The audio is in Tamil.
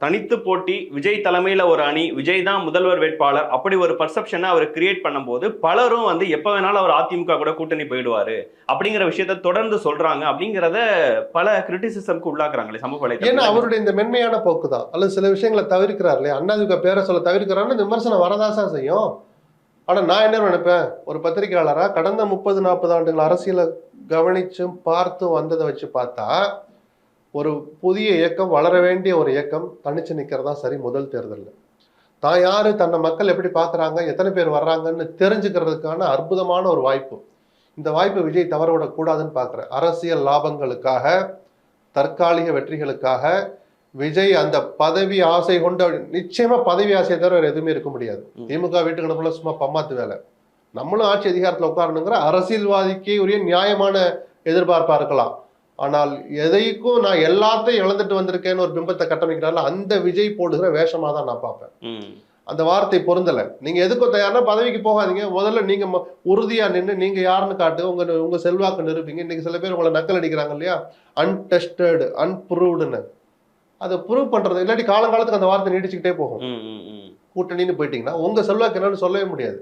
தனித்து போட்டி, விஜய் தலைமையில ஒரு அணி, விஜய் தான் முதல்வர் வேட்பாளர், அப்படி ஒரு பர்செப்ஷனை அவர் கிரியேட் பண்ணும்போது பலரும் வந்து எப்ப வேணாலும் அவர் அதிமுக கூட கூட்டணி போயிடுவாரு அப்படிங்கிற விஷயத்த தொடர்ந்து சொல்றாங்க அப்படிங்கிறத பல கிரிட்டிசிசம்க்கு உள்ளாக்குறாங்களே சமூக ஏன்னா வலைதளத்துல. அவருடைய இந்த மென்மையான போக்கு தான், அல்லது சில விஷயங்களை தவிர்க்கிறார் இல்லையா, அண்ணாதிமுக பேரை சொல்ல தவிர்க்கிறான்னு விமர்சனம் வரதாசா செய்யும். ஆனா நான் என்ன நினைப்பேன், ஒரு பத்திரிகையாளரா கடந்த 30-40 ஆண்டுகள் அரசியலை கவனிச்சும் பார்த்தும் வந்ததை வச்சு பார்த்தா, ஒரு புதிய இயக்கம், வளர வேண்டிய ஒரு இயக்கம் தனிச்சு நிக்கிறதா சரி. முதல் தேர்தலில் தான் யாரு, தன்னை மக்கள் எப்படி பார்க்குறாங்க, எத்தனை பேர் வர்றாங்கன்னு தெரிஞ்சுக்கிறதுக்கான அற்புதமான ஒரு வாய்ப்பு. இந்த வாய்ப்பை விஜய் தவற விடக்கூடாதுன்னு பார்க்குறேன். அரசியல் லாபங்களுக்காக, தற்காலிக வெற்றிகளுக்காக விஜய் அந்த பதவி ஆசை கொண்டு, நிச்சயமா பதவி ஆசையை தவிர வேறு எதுவுமே இருக்க முடியாது. திமுக வீட்டுக்கு சும்மா பம்மாத்து வேலை. நம்மளும் ஆட்சி அதிகாரத்தில் உட்காரணுங்கிற அரசியல்வாதிக்கு உரிய நியாயமான எதிர்பார்ப்பா இருக்கலாம். ஆனால் எதைக்கும் நான் எல்லாத்தையும் இழந்துட்டு வந்திருக்கேன்னு ஒரு பிம்பத்தை கட்டமைக்கிறால, அந்த விஜய் போடுகிற வேஷமா தான் நான் பார்ப்பேன். அந்த வார்த்தை பொருந்தலை. நீங்க எதுக்கும் தயார்னா பதவிக்கு போகாதீங்க, முதல்ல நீங்க உறுதியா நின்று நீங்க யாருன்னு காட்டு, உங்க செல்வாக்கு நிரூபிங்க. இன்னைக்கு சில பேர் உங்களை நக்கல் அடிக்கிறாங்க இல்லையா, அன்டெஸ்டட் அன்ப்ரூவ்டுன்னு. அதை ப்ரூவ் பண்றது இல்லாட்டி காலங்காலத்துக்கு அந்த வார்த்தை நீடிச்சுக்கிட்டே போகும். கூட்டணின்னு போயிட்டீங்கன்னா உங்க செல்வாக்கு என்னன்னு சொல்லவே முடியாது.